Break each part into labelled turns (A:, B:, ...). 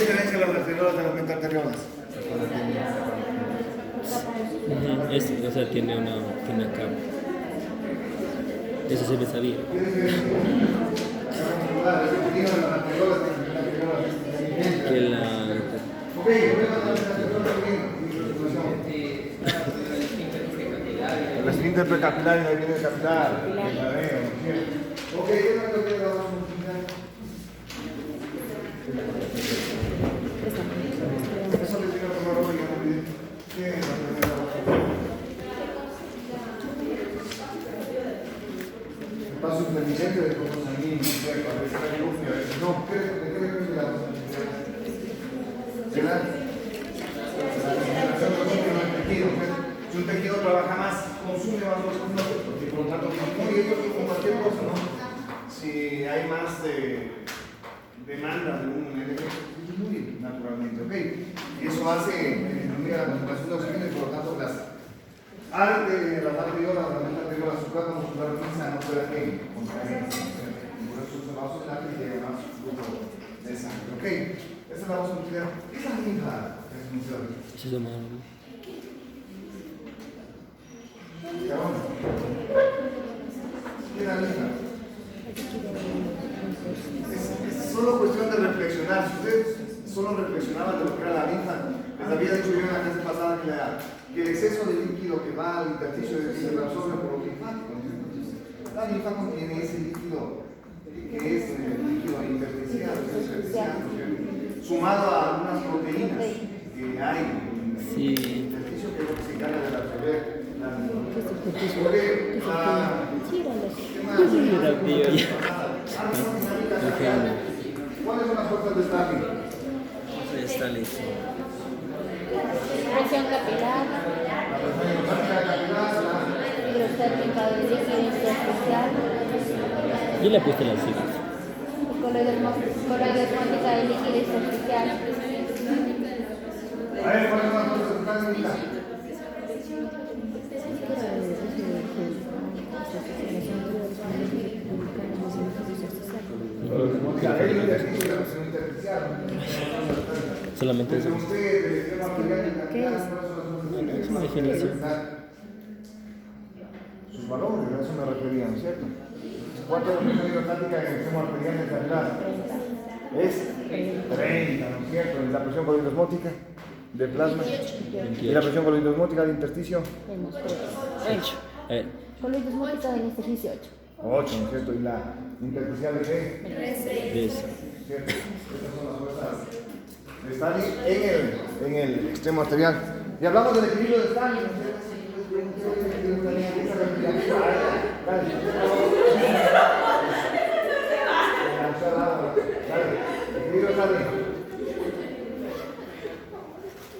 A: diferencia las arteriolas de las metaarteriolas?
B: O sea, tiene acá. Eso se me sabía. Que la...
A: El esfínter precapilar y la viene capilar. Ok, eso les digo primero hoy, el paso inteligente de cómo sanguíneo, a veces hay luz y a veces no. ¿Qué le la ¿verdad? Si un tejido trabaja más, consume más los y por lo tanto, y esto es como cualquier cosa, ¿no? Si hay más demanda de un elemento, disminuye naturalmente, ¿ok? Y eso hace disminuir la concentración de oxígeno y por lo tanto las arteriolas, su placa muscular fisa no puede contraer. Por eso se va a sostener y llega más flujo de sangre, ¿ok? Esa es la voz nuclear. ¿Qué es la linfa?
B: Eso es lo malo.
A: ¿Qué es la linfa? Es solo cuestión de reflexionar. Si ustedes solo reflexionaban de lo que era la linfa, les había dicho yo en la clase pasada que el exceso de líquido que va al intersticio se absorbe por los linfáticos. La linfa contiene ese líquido que es el líquido intersticial, sumado a algunas proteínas que hay en el intersticio que es lo que se encarga de absorber la ¿Cuáles son las fuerzas de Stalin?
C: Presión capilar, hidrostática de líquido intersticial,
B: Yo le puse las siglas.
C: coloidosmótica de líquido intersticial.
A: A ver, ¿cuáles son las fuerzas de Stalin?
B: Solamente eso.
C: ¿Qué es?
B: Es una definición.
A: Sus valores, a eso me refería, ¿no es cierto? ¿Cuánto es la presión hidrostática en el sistema arterial del capilar? Es 30, ¿no es cierto? ¿La presión coloidosmótica de plasma?
C: 28.
A: ¿Y la presión coloidosmótica de intersticio?
C: Coloidosmótica del intersticio 8.
A: 8, ¿no es cierto? ¿Y la intersticial de qué?
B: 10.
A: ¿Cierto? Estas son las fuerzas de Stalin en el extremo arterial. Y hablamos del equilibrio de Stalin, ¿no es cierto? Equilibrio de Stalin.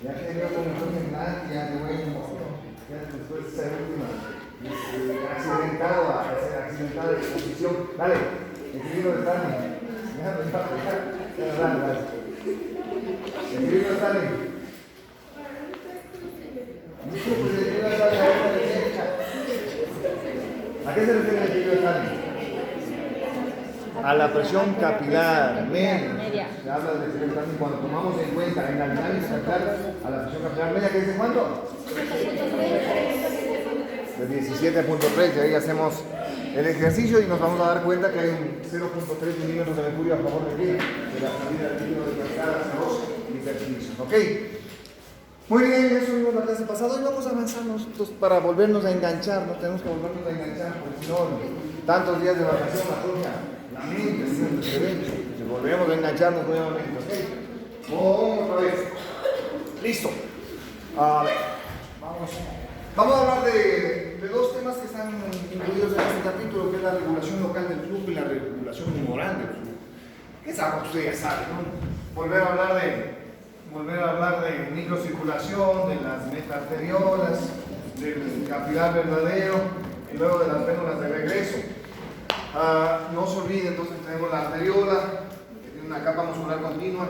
A: Ya que yo como en ya de bueno, ya después de esa última accidentada exposición. Dale, equilibrio de Stalin. Dale. Equilibrio de Stalin. ¿A qué se refiere el equilibrio de Stalin? A la presión capilar media. Se habla del equilibrio de Stalin cuando tomamos en cuenta en la dinámica capilar a la presión capilar media, que es de cuánto? De 17.3, y ahí hacemos el ejercicio y nos vamos a dar cuenta que hay un 0.3 milímetros de mercurio a favor de la salida del líquido de capilar hacia los intersticios. ¿Ok? Muy bien, eso vimos la clase pasada y vamos a avanzar nosotros para volvernos a enganchar, no tenemos que volvernos a enganchar porque si no, tantos días de vacación, la mente, si volvemos a engancharnos nuevamente, ¿ok? Otra vez. Listo. A ver, vamos a hablar de dos temas que están incluidos en este capítulo, que es la regulación local del flujo y la regulación humoral del flujo. ¿Qué es algo que usted ya sabe, no? Volver a hablar de microcirculación, de las metaarteriolas, del capilar verdadero y luego de las vénulas de regreso. No se olvide, entonces tenemos la arteriola, que tiene una capa muscular continua,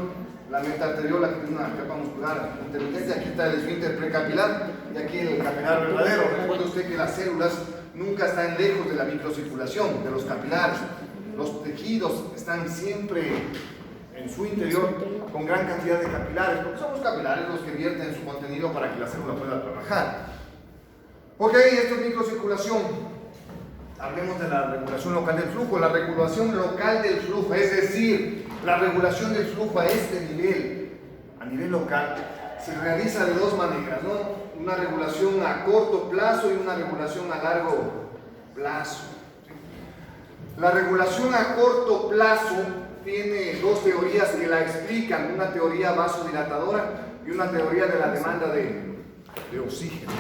A: la metaarteriola, que tiene una capa muscular intermitente, aquí está el esfínter precapilar y aquí el capilar verdadero. Recuerde usted que las células nunca están lejos de la microcirculación, de los capilares. Los tejidos están siempre en su interior con gran cantidad de capilares, porque son los capilares los que vierten su contenido para que la célula pueda trabajar. Ok, esto es microcirculación. Hablemos de la regulación local del flujo. La regulación local del flujo, es decir, la regulación del flujo a este nivel, a nivel local, se realiza de dos maneras, ¿no? Una regulación a corto plazo y una regulación a largo plazo. La regulación a corto plazo tiene dos teorías que la explican, una teoría vasodilatadora y una teoría de la demanda de oxígeno.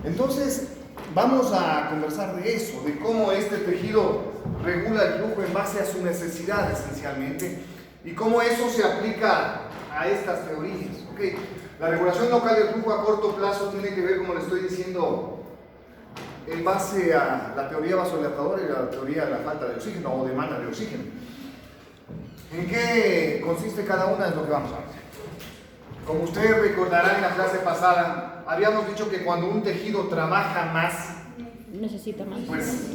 A: Entonces, vamos a conversar de eso, de cómo este tejido regula el flujo en base a su necesidad esencialmente y cómo eso se aplica a estas teorías. ¿Okay? La regulación local del flujo a corto plazo tiene que ver, como le estoy diciendo, en base a la teoría vasodilatadora y la teoría de la falta de oxígeno o demanda de oxígeno. ¿En qué consiste cada una? Es lo que vamos a ver. Como ustedes recordarán en la clase pasada, habíamos dicho que cuando un tejido trabaja más,
C: Necesita más.
A: pues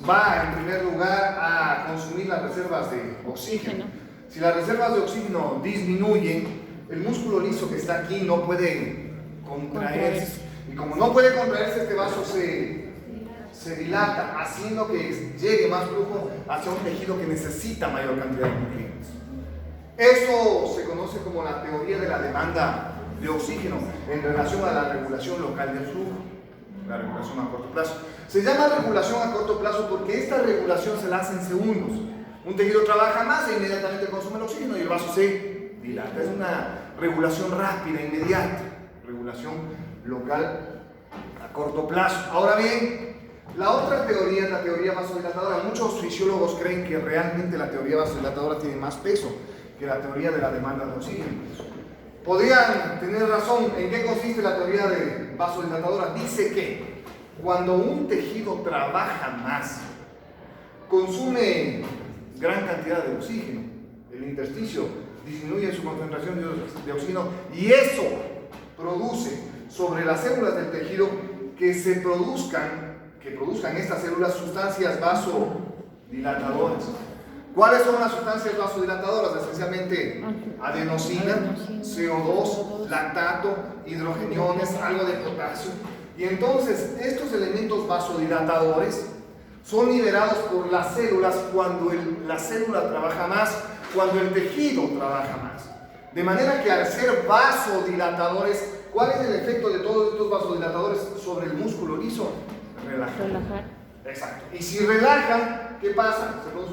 A: va en primer lugar a consumir las reservas de oxígeno. Si las reservas de oxígeno disminuyen, el músculo liso que está aquí no puede contraerse. Y como no puede contraerse, este vaso se dilata, haciendo que llegue más flujo hacia un tejido que necesita mayor cantidad de nutrientes. Eso se conoce como la teoría de la demanda de oxígeno en relación a la regulación local del flujo, la regulación a corto plazo. Se llama regulación a corto plazo porque esta regulación se la hace en segundos. Un tejido trabaja más e inmediatamente consume el oxígeno y el vaso se dilata. Es una regulación rápida, inmediata, regulación local a corto plazo. Ahora bien, la otra teoría es la teoría vasodilatadora. Muchos fisiólogos creen que realmente la teoría vasodilatadora tiene más peso que la teoría de la demanda de oxígeno. Podrían tener razón. ¿En qué consiste la teoría de vasodilatadora? Dice que cuando un tejido trabaja más, consume gran cantidad de oxígeno, el intersticio disminuye su concentración de oxígeno y eso produce sobre las células del tejido que produzcan estas células sustancias vasodilatadoras. ¿Cuáles son las sustancias vasodilatadoras? Esencialmente adenosina, CO2, lactato, hidrogeniones, algo de potasio. Y entonces estos elementos vasodilatadores son liberados por las células cuando la célula trabaja más, cuando el tejido trabaja más. De manera que al ser vasodilatadores, ¿cuál es el efecto de todos estos vasodilatadores sobre el músculo liso? Relajar. Exacto. Y si relajan, ¿qué pasa? Se produce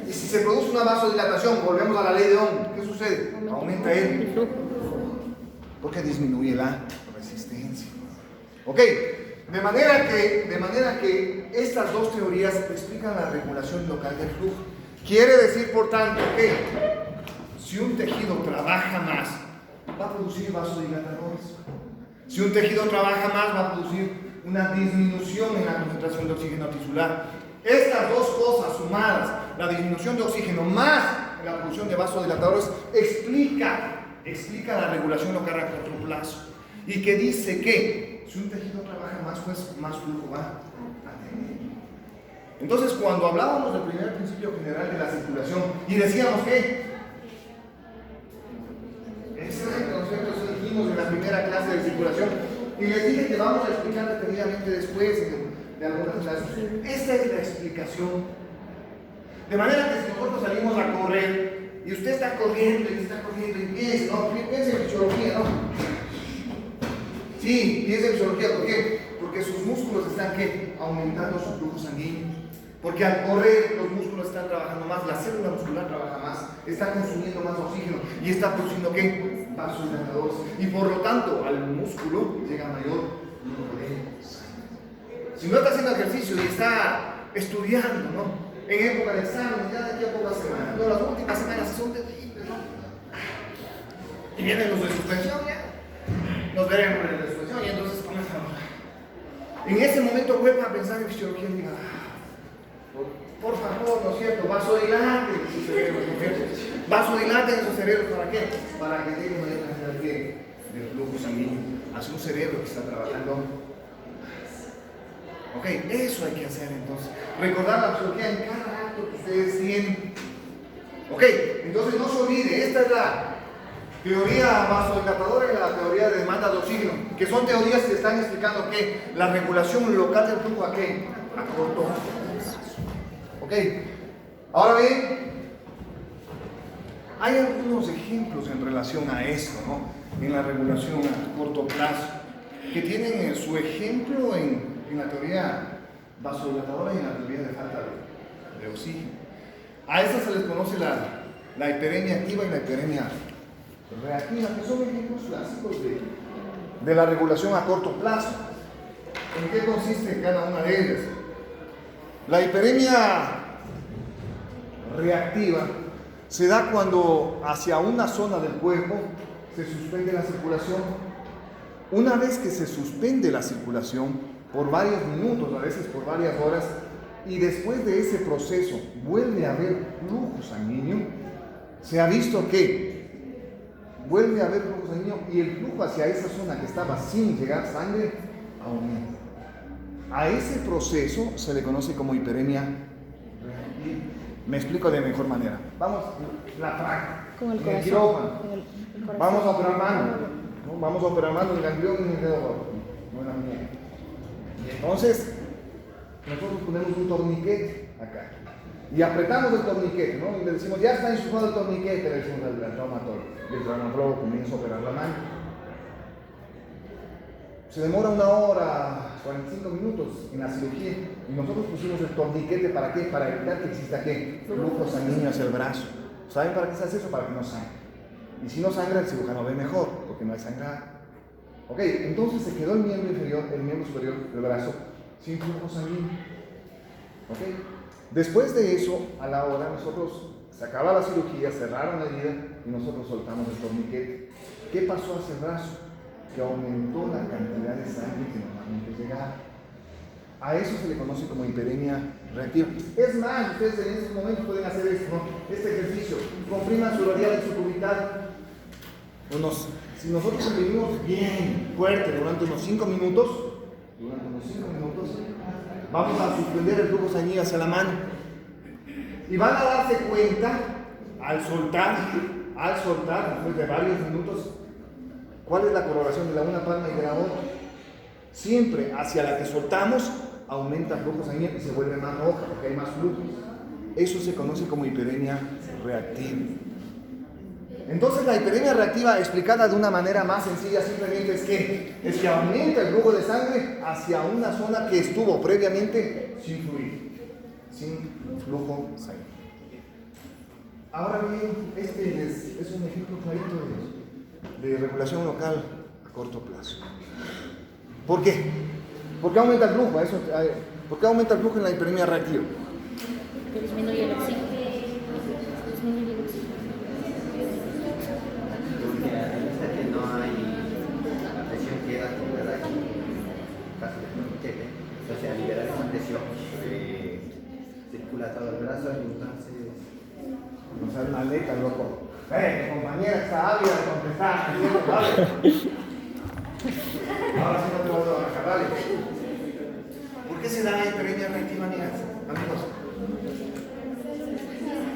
A: y si se produce una vasodilatación, volvemos a la ley de Ohm, ¿qué sucede? Aumenta el flujo, porque disminuye la resistencia. ¿Ok? De manera que estas dos teorías explican la regulación local del flujo. Quiere decir, por tanto, que si un tejido trabaja más, va a producir vasodilatadores. Si un tejido trabaja más, va a producir una disminución en la concentración de oxígeno tisular. Estas dos cosas sumadas, la disminución de oxígeno más la producción de vasodilatadores, explica la regulación local a corto plazo. Y que dice que si un tejido trabaja más, pues más flujo va a tener. Entonces, cuando hablábamos del primer principio general de la circulación y decíamos que ese concepto lo dijimos en la primera clase de circulación y les dije que vamos a explicar detenidamente después de algunas clases. Esta es la explicación. De manera que si nosotros salimos a correr y usted está corriendo y piense, ¿no? Piense en fisiología, ¿no? Sí, piense en fisiología. ¿Por qué? Porque sus músculos están aumentando su flujo sanguíneo. Porque al correr los músculos están trabajando más, la célula muscular trabaja más, está consumiendo más oxígeno y está produciendo vasodilatadores. Y por lo tanto al músculo llega mayor flujo de sangre. Si no está haciendo ejercicio y está estudiando, ¿no? En época de examen, ya de aquí a pocas semanas, no, las últimas semanas son terribles, ¿no? Y vienen los de suspensión ya. Nos veremos en la suspensión y entonces comenzamos. En ese momento vuelve a pensar en fisiología y diga, por favor, ¿no es cierto? Vasodilaten su cerebro, ¿no es cierto? Vasodilaten su cerebro, ¿para qué? Para que tenga mayor cantidad de flujo sanguíneo hacia un cerebro que está trabajando. Ok, eso hay que hacer entonces. Recordar la fisiología en cada acto que ustedes tienen. Ok, entonces no se olvide, esta es la teoría vasodilatadora y la teoría de demanda de oxígeno, que son teorías que están explicando que la regulación local del flujo, ¿a qué? A corto plazo. Ok, ahora bien, hay algunos ejemplos en relación a esto, ¿no? En la regulación a corto plazo, que tienen su ejemplo en la teoría vasodilatadora y en la teoría de falta de oxígeno. A esas se les conoce la hiperemia activa y la hiperemia reactiva, que son ejemplos clásicos de la regulación a corto plazo. ¿En qué consiste cada una de ellas? La hiperemia reactiva se da cuando hacia una zona del cuerpo se suspende la circulación. Una vez que se suspende la circulación por varios minutos, a veces por varias horas, y después de ese proceso vuelve a haber flujo sanguíneo, se ha visto que vuelve a haber flujo sanguíneo y el flujo hacia esa zona que estaba sin llegar sangre aumenta. A ese proceso se le conoce como hiperemia reactiva. Me explico de mejor manera. Vamos, la práctica.
C: Con el
A: En
C: corazón.
A: quirófano.
C: El corazón.
A: Vamos a operar mano. ¿No? Vamos a operar mano, el ganglión y el dedo gordo. No en la muñeca. Y entonces, nosotros ponemos un torniquete acá. Y apretamos el torniquete, ¿no? Y le decimos, ya está enchufado el torniquete, le decimos al traumatólogo. Y el traumatólogo comienza a operar la mano. Se demora 1 hora, 45 minutos en la cirugía. Y nosotros pusimos el torniquete, ¿para qué? Para evitar que exista, ¿qué? Flujo sanguíneo hacia el brazo. ¿Saben para qué se hace eso? Para que no sangre. Y si no sangra, el cirujano ve mejor, porque no hay sangrado. Ok, entonces se quedó el miembro inferior, el miembro superior del brazo, sin flujo sanguíneo. Ok, después de eso, a la hora, nosotros se acaba la cirugía, cerraron la herida y nosotros soltamos el torniquete. ¿Qué pasó hacia el brazo? Que aumentó la cantidad de sangre que normalmente llegaba. A eso se le conoce como hiperemia reactiva. Es más, ustedes en estos momentos pueden hacer esto, ¿no? Este ejercicio. Compriman su radial y su cubital. Si nosotros comprimimos bien fuerte durante unos 5 minutos, vamos a suspender el flujo sanguíneo hacia la mano. Y van a darse cuenta, al soltar, después de varios minutos, cuál es la correlación de la una palma y de la otra. Siempre hacia la que soltamos, aumenta el flujo sanguíneo y se vuelve más roja porque hay más flujo. Eso se conoce como hiperemia reactiva. Entonces la hiperemia reactiva, explicada de una manera más sencilla, simplemente es que aumenta el flujo de sangre hacia una zona que estuvo previamente sin fluido, sin flujo sanguíneo. Ahora bien, este es un ejemplo clarito de regulación local a corto plazo. ¿Por qué? ¿Por qué aumenta el flujo? ¿Por qué aumenta el flujo en la hiperemia reactiva?
C: Que disminuye el oxígeno. Disminuye el oxígeno.
D: Porque que no hay la presión queda acumulada aquí, casi de torniquete, entonces al liberar esa presión circula todo el brazo y entonces
A: No sabes una letra, loco. Mi compañera está ávida de contestar, ¿vale? Ahora sí no te voy a bajar, ¿vale? ¿Por qué se da la hiperemia reactiva, amigos?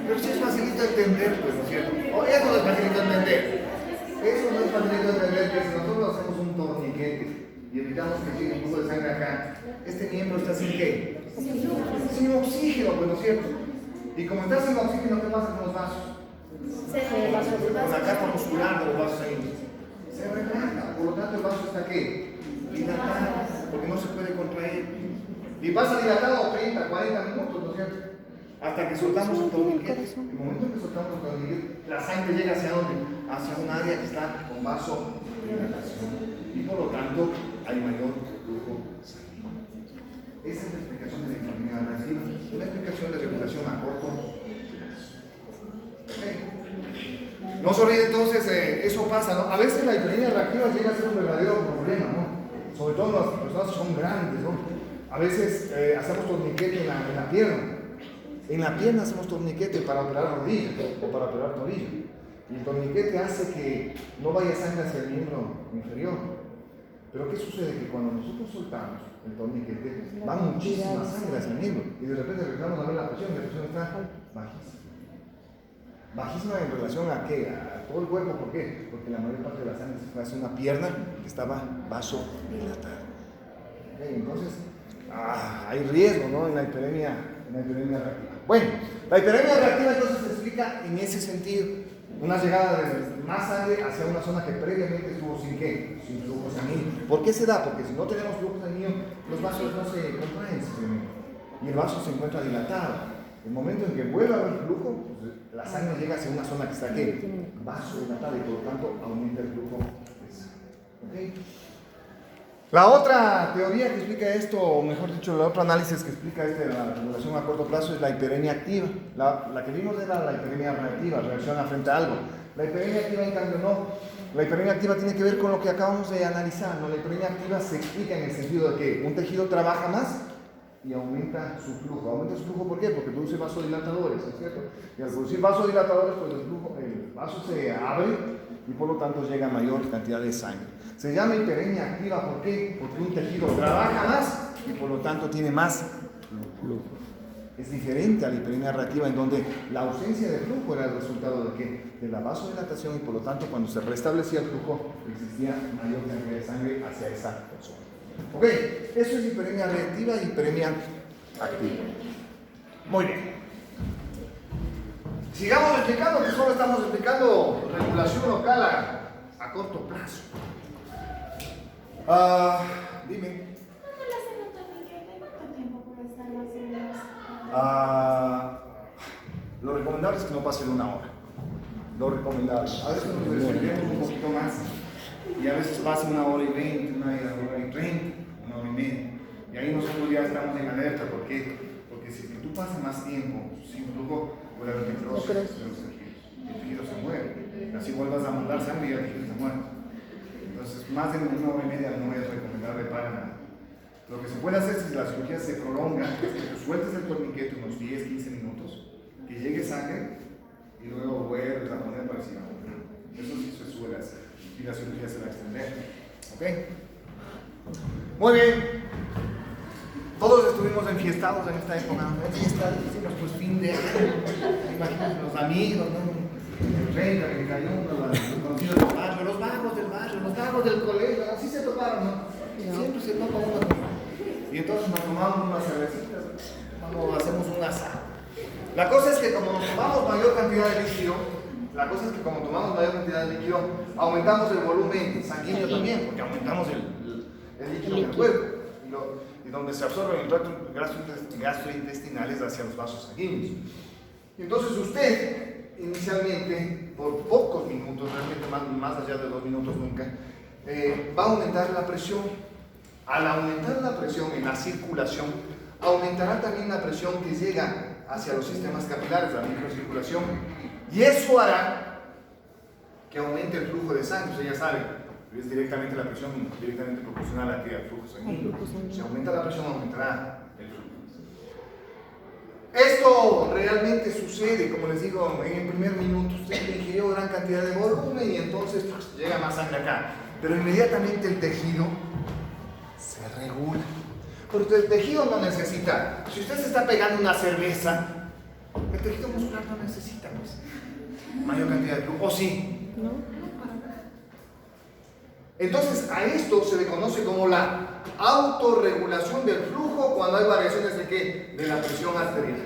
A: Pero si es facilito entender, pues, ¿no es cierto? O eso no es facilito entender. Eso no es facilito entender que si nosotros hacemos un torniquete y evitamos que llegue un poco de sangre acá, este miembro está sin ¿qué? Sin oxígeno, pues, ¿no es cierto? Y como está sin oxígeno, ¿qué pasa con los vasos? Con la capa muscular de los vasos ahí. Se relaja, por lo tanto el vaso está ¿qué? Dilatado, porque no se puede contraer. Y pasa dilatado 30, 40 minutos, ¿no es cierto? Hasta que soltamos el torniquete. En el momento en que soltamos el torniquete, la sangre llega hacia dónde? Hacia un área que está con vasodilatación. Y por lo tanto, hay mayor flujo sanguíneo. Esa es la explicación de la enfermedad reactiva. Una explicación de regulación a corto plazo. Okay. No se olvide entonces, eso pasa, ¿no? A veces la hiperemia reactiva llega a ser un verdadero problema, ¿no? Sobre todo las personas que son grandes, ¿no? A veces hacemos torniquete en la pierna. En la pierna hacemos torniquete para operar rodilla o para operar tobillo. Y el torniquete hace que no vaya sangre hacia el miembro inferior. Pero ¿qué sucede? Que cuando nosotros soltamos el torniquete, va muchísima sangre hacia el miembro. Y de repente regresamos a ver la presión, y la presión está bajísima. Bajísima en relación a qué, a todo el cuerpo. ¿Por qué? Porque la mayor parte de la sangre se fue hacia una pierna que estaba vasodilatada. ¿Okay? Entonces, hay riesgo, ¿no? En la hiperemia reactiva. Bueno, la hiperemia reactiva entonces se explica en ese sentido. Una llegada de más sangre hacia una zona que previamente estuvo sin qué, sin flujo sanguíneo. ¿Por qué se da? Porque si no tenemos flujo sanguíneo, los vasos no se contraen simplemente y el vaso se encuentra dilatado. El momento en que vuelve a haber flujo, pues, la sangre llega hacia una zona que está ¿qué? Vasodilatada y por lo tanto aumenta el flujo de sangre. ¿Okay? La otra teoría que explica esto, o mejor dicho, el otro análisis que explica la regulación a corto plazo es la hiperemia activa. La que vimos era la hiperemia reactiva, reacciona frente a algo. La hiperemia activa, en cambio, no. La hiperemia activa tiene que ver con lo que acabamos de analizar, ¿no? La hiperemia activa se explica en el sentido de que un tejido trabaja más y aumenta su flujo. ¿Aumenta su flujo por qué? Porque produce vasodilatadores, ¿es cierto? Y al producir vasodilatadores, pues el vaso se abre y por lo tanto llega a mayor cantidad de sangre. Se llama hiperemia activa, ¿por qué? Porque un tejido trabaja más y por lo tanto tiene más flujo. Es diferente a la hiperemia reactiva, en donde la ausencia de flujo era el resultado de ¿qué? De la vasodilatación y por lo tanto cuando se restablecía el flujo existía mayor cantidad de sangre hacia esa persona. Ok, eso es hiperemia reactiva y hiperemia activa. Muy bien. Sigamos explicando, que solo estamos explicando regulación local a corto plazo. Dime.
E: ¿Cuánto tiempo puede estar más o menos?
A: Lo recomendable es que no pase de 1 hora. Lo recomendable. A veces nos extendemos un poquito más y a veces pasa 1 hora y 20, 1 hora y 30, 1 hora y media. Y ahí nosotros ya estamos en alerta. ¿Por qué? Porque si tú pasas más tiempo sin flujo, puede haber necrosis de los tejidos. El tejido se muere. Así vuelvas a mandar sangre y el tejido se muere. Entonces, más de 1 hora y media no es recomendable para nada. Lo que se puede hacer si la cirugía se prolonga es que tú sueltes el torniquete unos 10-15 minutos, que llegue sangre y luego vuelves a poner para encima. Eso sí se suele hacer y la cirugía se va a extender. ¿Ok? Muy bien. Todos estuvimos enfiestados en esta época. Hicimos pues fin de año. Imagínate los amigos, ¿no? El 30, el 31, los conocidos del barrio, los vagos del barrio, los vagos del colegio, así se toparon, ¿no? Siempre se topa uno. Y entonces nos tomamos unas cervecitas, hacemos un asado. La cosa es que como nos tomamos mayor cantidad de líquido, aumentamos el volumen sanguíneo también, porque aumentamos el líquido del cuerpo. Y donde se absorben el tracto gastrointestinales hacia los vasos sanguíneos. Entonces usted, inicialmente, por pocos minutos, realmente más allá de 2 minutos nunca, va a aumentar la presión. Al aumentar la presión en la circulación, aumentará también la presión que llega hacia los sistemas capilares, la microcirculación, y eso hará que aumente el flujo de sangre. Usted ya sabe, es directamente la presión, directamente proporcional al flujo sanguíneo. Si aumenta la presión, aumentará el flujo. Esto realmente sucede, como les digo, en el primer minuto usted ingirió gran cantidad de volumen y entonces pues, llega más sangre acá. Pero inmediatamente el tejido se regula. Porque el tejido no necesita. Si usted se está pegando una cerveza, el tejido muscular no necesita pues, mayor cantidad de flujo. ¿O sí?
C: ¿No?
A: Entonces a esto se le conoce como la autorregulación del flujo cuando hay variaciones de ¿qué? De la presión arterial.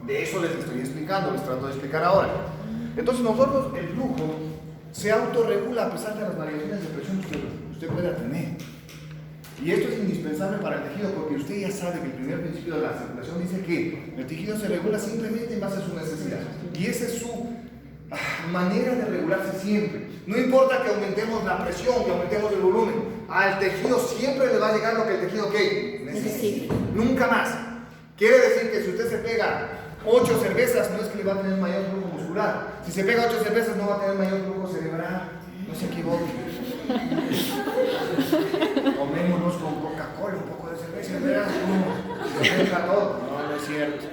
A: De eso les estoy explicando, les trato de explicar ahora. Entonces nosotros el flujo se autorregula a pesar de las variaciones de presión que usted pueda tener. Y esto es indispensable para el tejido porque usted ya sabe que el primer principio de la circulación dice que el tejido se regula simplemente en base a su necesidad. Y esa es su manera de regularse siempre. No importa que aumentemos la presión, que aumentemos el volumen, al tejido siempre le va a llegar lo que el tejido ¿qué? Necesita. Nunca más. Quiere decir que si usted se pega 8 cervezas, no es que le va a tener mayor flujo muscular. Si se pega 8 cervezas, no va a tener mayor flujo cerebral. No se equivoque. Comémonos con Coca-Cola, un poco de cerveza, y verás cómo se deja todo. No, no es cierto.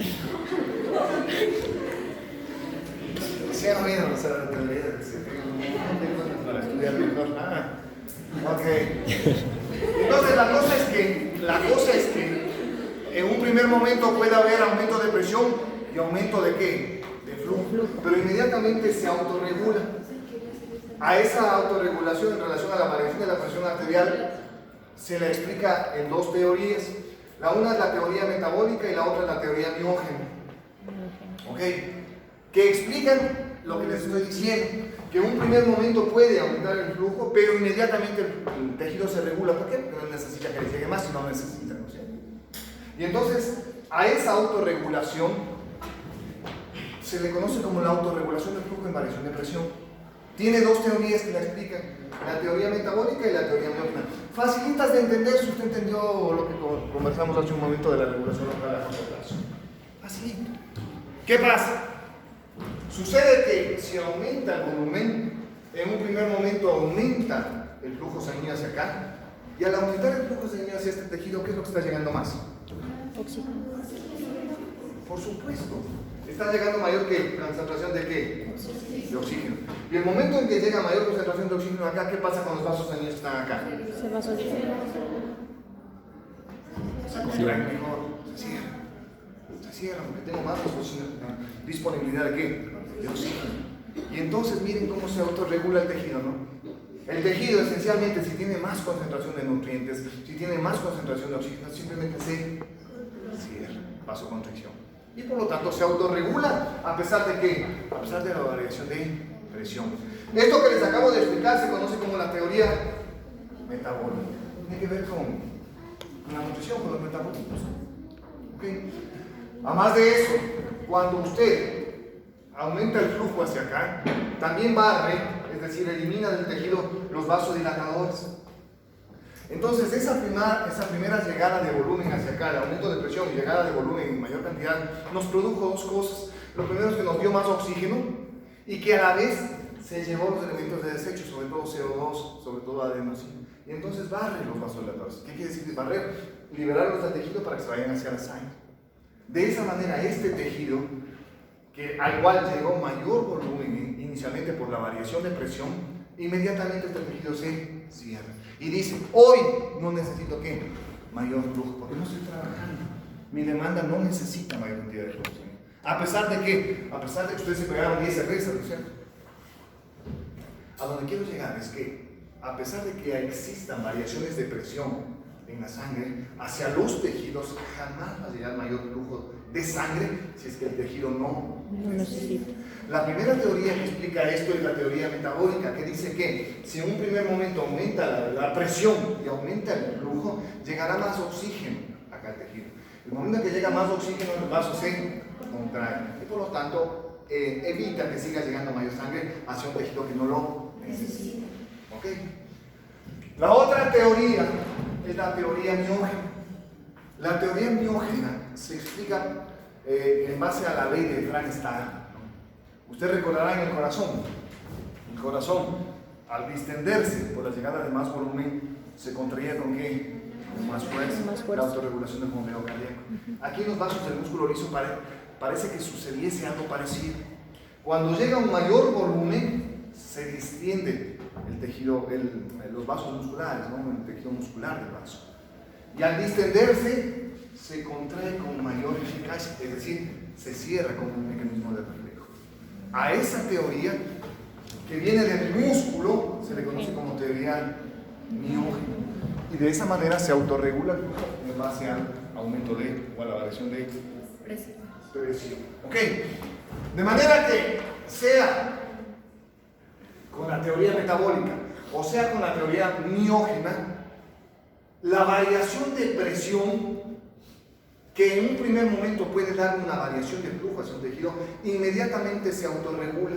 A: Se ha oído la teoría de que se pegan un montón de cosas para estudiar mejor nada. Ok. Entonces la cosa es que en un primer momento puede haber aumento de presión y aumento de ¿qué? De flujo, pero inmediatamente se autorregula. A esa autorregulación en relación a la variación de la presión arterial se la explica en dos teorías. La una es la teoría metabólica y la otra es la teoría miógena. ¿Ok? Que explican lo que les estoy diciendo, que en un primer momento puede aumentar el flujo, pero inmediatamente el tejido se regula. ¿Por qué? Porque no necesita que le llegue más, sino necesita, ¿no es cierto? Y entonces, a esa autorregulación se le conoce como la autorregulación del flujo en variación de presión. Tiene dos teorías que la explican, la teoría metabólica y la teoría miógena. Facilitas de entender si usted entendió lo que conversamos hace un momento de la regulación local a corto plazo. Facilito. ¿Qué pasa? Sucede que si aumenta el volumen, en un primer momento aumenta el flujo sanguíneo hacia acá, y al aumentar el flujo sanguíneo hacia este tejido, ¿qué es lo que está llegando más?
C: Oxígeno.
A: Por supuesto. Está llegando mayor que concentración de qué? De oxígeno. Y el momento en que llega mayor concentración de oxígeno acá, ¿qué pasa con los vasos sanguíneos que están acá?
C: Se va a soltar.
A: Se contraen mejor, se cierran, porque tengo más disponibilidad de qué? De oxígeno. Y entonces miren cómo se autorregula el tejido, ¿no? El tejido esencialmente, si tiene más concentración de nutrientes, si tiene más concentración de oxígeno, simplemente se cierra, vasoconstricción. Y por lo tanto se autorregula a pesar de qué? A pesar de la variación de presión. Esto que les acabo de explicar se conoce como la teoría metabólica. Tiene que ver con la nutrición, con los metabolitos. ¿Okay? Además de eso, cuando usted aumenta el flujo hacia acá, también barre, es decir, elimina del tejido los vasodilatadores. Entonces, esa primera llegada de volumen hacia acá, el aumento de presión y llegada de volumen en mayor cantidad, nos produjo dos cosas. Lo primero es que nos dio más oxígeno y que a la vez se llevó los elementos de desecho, sobre todo CO2, sobre todo adenosina. Y entonces barre los vasodilatadores. ¿Qué quiere decir barrer? Liberarlos del tejido para que se vayan hacia la sangre. De esa manera, este tejido, que al cual llegó mayor volumen inicialmente por la variación de presión, inmediatamente este tejido se cierra. Y dice, hoy no necesito ¿qué? Mayor flujo, porque no estoy trabajando. Mi demanda no necesita mayor cantidad de flujo. ¿A pesar de qué? A pesar de que ustedes se pegaron 10 cervezas, ¿no es cierto? A donde quiero llegar es que, a pesar de que existan variaciones de presión en la sangre, hacia los tejidos jamás va a llegar mayor flujo de sangre si es que el tejido no necesita. La primera teoría que explica esto es la teoría metabólica, que dice que si en un primer momento aumenta la presión y aumenta el flujo, llegará más oxígeno acá al tejido. El momento en que llega más oxígeno, el vaso se contrae y por lo tanto evita que siga llegando mayor sangre hacia un tejido que no lo necesita. ¿Ok? La otra teoría es la teoría miógena. La teoría miógena se explica en base a la ley de Frank-Starr. Usted recordará en el corazón, al distenderse por la llegada de más volumen, se contraía con qué? Con más fuerza, la autorregulación del bombeo cardíaco. Aquí en los vasos del músculo liso parece que sucediese algo parecido. Cuando llega un mayor volumen, se distiende el tejido, los vasos musculares, ¿no? El tejido muscular del vaso. Y al distenderse, se contrae con mayor eficacia, es decir, se cierra con un mecanismo de reflejo. A esa teoría, que viene del músculo, se le conoce como teoría miógena. Y de esa manera se autorregula el flujo en base al aumento o a la variación de presión. ¿Ok? De manera que sea con la teoría metabólica o sea con la teoría miógena, la variación de presión, que en un primer momento puede dar una variación de flujo hacia un tejido, inmediatamente se autorregula.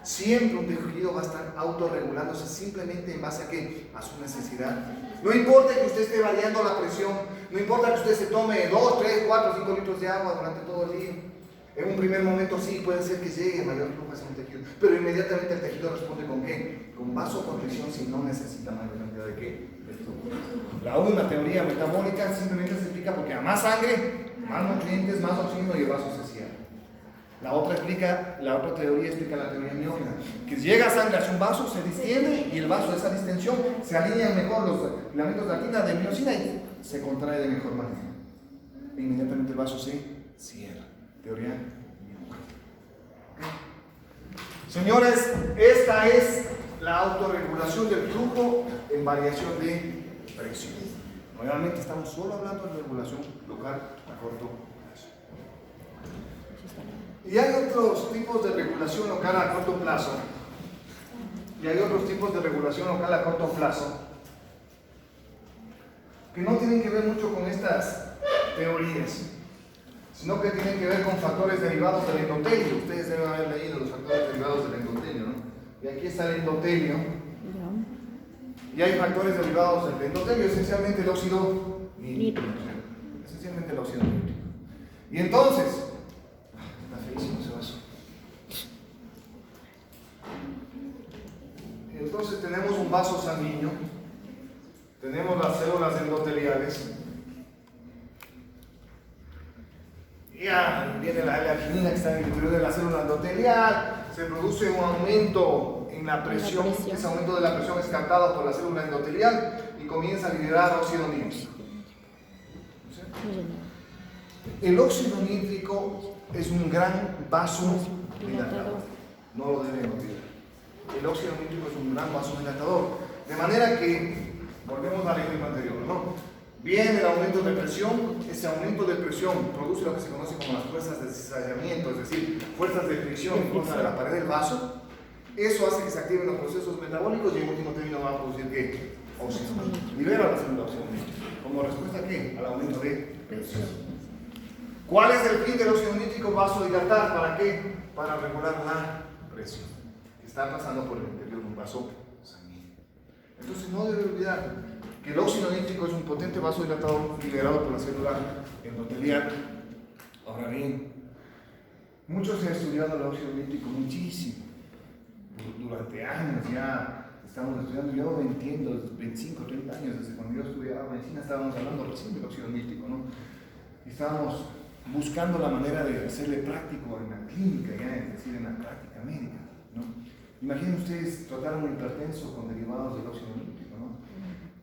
A: Siempre un tejido va a estar autorregulándose simplemente en base a ¿qué? A su necesidad. No importa que usted esté variando la presión, no importa que usted se tome 2, 3, 4, 5 litros de agua durante todo el día. En un primer momento sí, puede ser que llegue mayor flujo hacia un tejido, pero inmediatamente el tejido responde ¿con qué? Con vasoconstricción si no necesita mayor cantidad de ¿qué? De flujo. La una teoría metabólica simplemente se explica porque a más sangre, más nutrientes, más oxígeno y el vaso se cierra. La otra teoría explica la teoría miógena, que llega sangre hacia un vaso, se distiende y el vaso de esa distensión se alinean mejor los filamentos de actina, de miosina y se contrae de mejor manera. E inmediatamente el vaso se cierra. Teoría miógena. Señores, esta es la autorregulación del flujo en variación de presión. Nuevamente estamos solo hablando de regulación local a corto plazo. Y hay otros tipos de regulación local a corto plazo. Y hay otros tipos de regulación local a corto plazo que no tienen que ver mucho con estas teorías, sino que tienen que ver con factores derivados del endotelio. Ustedes deben haber leído los factores derivados del endotelio, ¿no? Y aquí está el endotelio. Y hay factores derivados del endotelio, esencialmente el óxido nítrico. Esencialmente el óxido nítrico. Y entonces, está feísimo ese vaso. Entonces tenemos un vaso sanguíneo, tenemos las células endoteliales. Ya viene la arginina que está en el interior de la célula endotelial, se produce un aumento en la presión, ese aumento de la presión es captado por la célula endotelial y comienza a liberar óxido nítrico. El óxido nítrico es un gran vasodilatador, no lo deben olvidar. El óxido nítrico es un gran vasodilatador, de manera que, volvemos al ejemplo anterior, ¿no? Viene el aumento de presión, ese aumento de presión produce lo que se conoce como las fuerzas de cizallamiento, es decir, fuerzas de fricción en contra de la pared del vaso. Eso hace que se activen los procesos metabólicos y en último término va a producir ¿qué? Óxido nítrico. Libera la célula óxido nítrico. ¿Como respuesta a qué? Al aumento de presión. ¿Cuál es el fin del óxido nítrico? Vasodilatar. ¿Para qué? Para regular la presión que está pasando por el interior de un vaso sanguíneo. Entonces no debe olvidar que el óxido nítrico es un potente vasodilatador liberado por la célula endotelial. Ahora bien, muchos han estudiado el óxido nítrico muchísimo. Durante años ya estamos estudiando, yo entiendo, 25, 30 años, desde cuando yo estudiaba medicina estábamos hablando recién del óxido nítrico, ¿no? Y estábamos buscando la manera de hacerle práctico en la clínica, ya, es decir, en la práctica médica, ¿no? Imaginen ustedes tratar a un hipertenso con derivados del óxido nítrico, ¿no?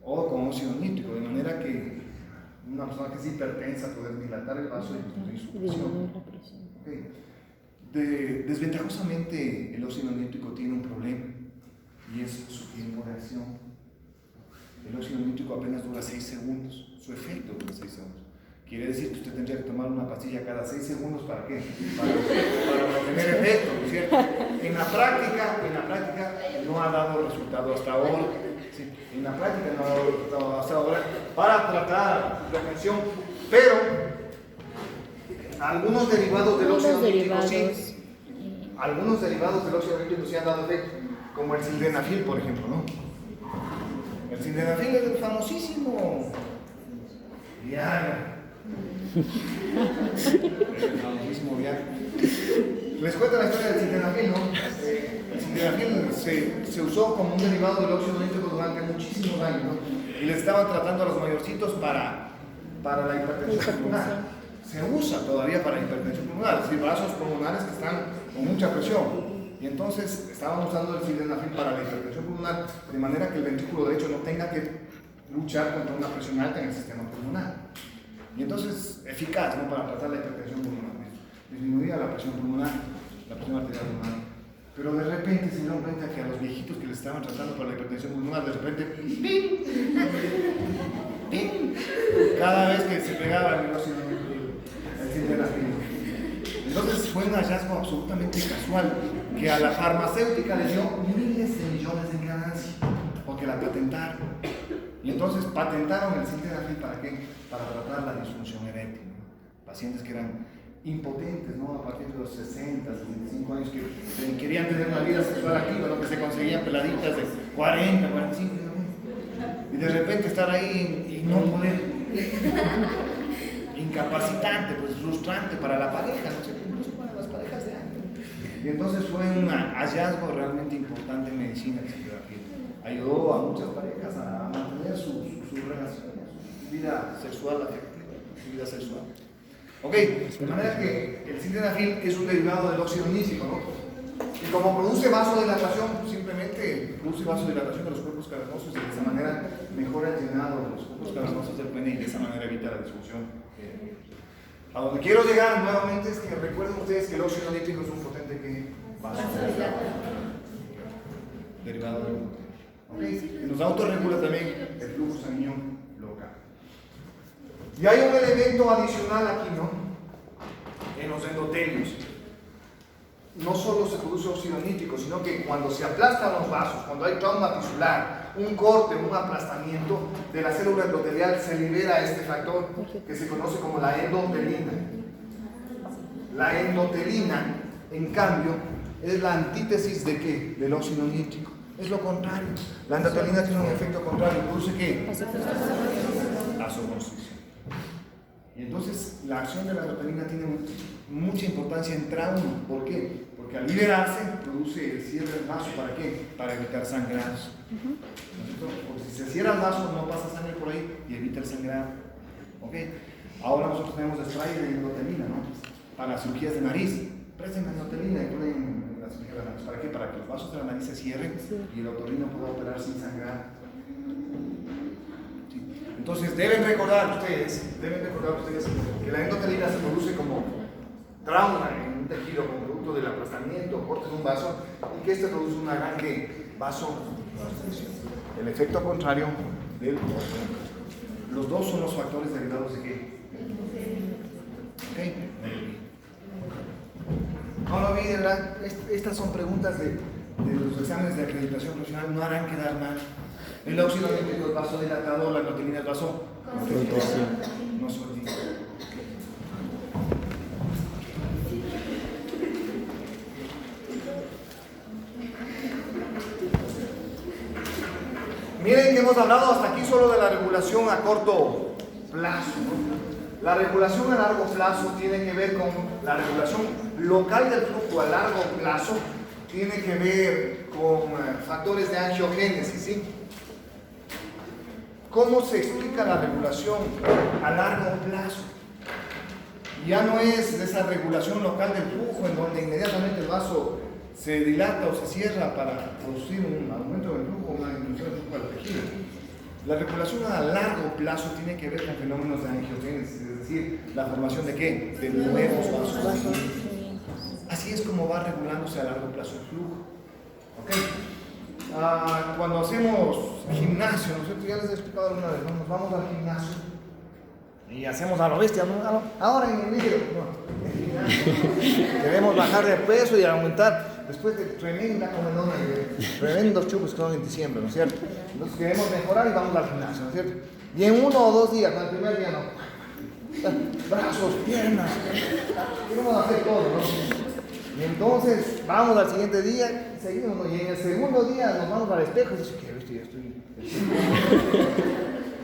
A: O con óxido nítrico, de manera que una persona que es hipertensa puede dilatar el vaso y disminuir su presión. Okay. Desventajosamente el óxido nítrico tiene un problema y es su tiempo de acción. El óxido nítrico apenas dura 6 segundos, su efecto dura 6 segundos. Quiere decir que usted tendría que tomar una pastilla cada 6 segundos ¿para qué? Para obtener efecto, ¿no es cierto? En la práctica no ha dado resultado hasta ahora. Sí, en la práctica no ha dado resultado hasta ahora para tratar la presión, pero algunos derivados del óxido nítrico sí. Algunos derivados del óxido nítrico sí han dado efecto, como el sildenafil, por ejemplo, ¿no? El sildenafil es el famosísimo Viagra. El famosísimo Viagra. Les cuento la historia del sildenafil, ¿no? El sildenafil se usó como un derivado del óxido nítrico durante muchísimos años, ¿no? Y les estaban tratando a los mayorcitos para la hipertensión pulmonar. Se usa todavía para la hipertensión pulmonar, es decir, vasos pulmonares que están con mucha presión. Y entonces estaban usando el sildenafil para la hipertensión pulmonar, de manera que el ventrículo derecho no tenga que luchar contra una presión alta en el sistema pulmonar. Y entonces, eficaz, ¿no? Para tratar la hipertensión pulmonar. Disminuía la presión pulmonar, la presión arterial pulmonar. Pero de repente se dieron cuenta que a los viejitos que les estaban tratando para la hipertensión pulmonar, de repente, ¡pim! ¡pim! Cada vez que se pegaba el sildenafil. Entonces fue un hallazgo absolutamente casual que a la farmacéutica le dio miles de millones de ganancias porque la patentaron. Y entonces patentaron el sildenafil ¿para qué? Para tratar la disfunción eréctil, ¿no? Pacientes que eran impotentes, ¿no? A partir de los 60, 65 años que querían tener una vida sexual activa, ¿no? Que se conseguían peladitas de 40, 45 años. Y de repente estar ahí y no poder. Incapacitante, pues frustrante para la pareja, no sé, incluso para las parejas de años. Y entonces fue un hallazgo realmente importante en medicina el sildenafil. Ayudó a muchas parejas a mantener su relación, su vida sexual afectiva, su vida sexual. Ok, de manera que el sildenafil es un derivado del óxido nítrico, ¿no? Y como produce vasodilatación, simplemente produce vasodilatación de los cuerpos cavernosos y de esa manera mejora el llenado de los cuerpos cavernosos del pene y de esa manera evita la disfunción. A donde quiero llegar nuevamente es que recuerden ustedes que el óxido nítrico es un potente vasodilatador. Derivado del glúten. ¿Ok? Nos autorregula también el flujo sanguíneo local. Y hay un elemento adicional aquí, ¿no? En los endotelios. No solo se produce óxido nítrico, sino que cuando se aplastan los vasos, cuando hay trauma tisular, un corte, un aplastamiento de la célula endotelial, se libera este factor que se conoce como la endotelina. La endotelina, en cambio, es la antítesis ¿de qué? Del óxido nítrico. Es lo contrario. La endotelina tiene un efecto contrario. ¿Produce qué? Vasoconstricción. Y entonces la acción de la endotelina tiene mucha importancia en trauma. ¿Por qué? Porque al liberarse produce el cierre del vaso. ¿Para qué? Para evitar sangrados. Porque si se cierra el vaso no pasa sangre por ahí y evita el sangrado. ¿Ok? Ahora nosotros tenemos spray de endotelina, ¿no? Para cirugías de nariz. Presten la endotelina y ponen la cirugía de la nariz. ¿Para qué? Para que los vasos de la nariz se cierren y el otorrino pueda operar sin sangrar. Entonces deben recordar ustedes que la endotelina se produce como trauma en un tejido como producto del aplastamiento o corte de un vaso y que este produce un arranque vasoconstricción. El efecto contrario del óxido. Los dos son los factores derivados de qué? ¿Ok? No lo olviden, estas son preguntas de los exámenes de acreditación profesional, no harán quedar mal. El óxido nítrico es vasodilatador, la endotelina es vasoconstricción. No se olviden. Miren que hemos hablado hasta aquí solo de la regulación a corto plazo, ¿no? La regulación a largo plazo tiene que ver con la regulación local del flujo a largo plazo, tiene que ver con factores de angiogénesis, ¿sí? ¿Cómo se explica la regulación a largo plazo? Ya no es esa regulación local del flujo en donde inmediatamente el vaso se dilata o se cierra para producir un aumento del flujo, una disminución del flujo al tejido. La regulación a largo plazo tiene que ver con fenómenos de angiogénesis, es decir, la formación de ¿qué? De nuevos vasos. Así es como va regulándose a largo plazo el flujo. ¿Ok? Cuando hacemos gimnasio, ¿no es cierto? Ya les he explicado alguna vez, ¿no? Nos vamos al gimnasio y hacemos a lo bestia, ¿no? Ahora en el video, ¿no? En el gimnasio, queremos bajar de peso y aumentar. Después de tremenda comedona y de tremendos chupos que son en diciembre, ¿no es cierto? Entonces queremos mejorar y vamos al gimnasio, ¿no es cierto? Y en 1 o 2 días, el primer día no. Brazos, piernas, queremos hacer todo, ¿no? Y entonces vamos al siguiente día, seguimos, ¿no? Y en el segundo día nos vamos al espejo y decimos, ¿qué? Ya estoy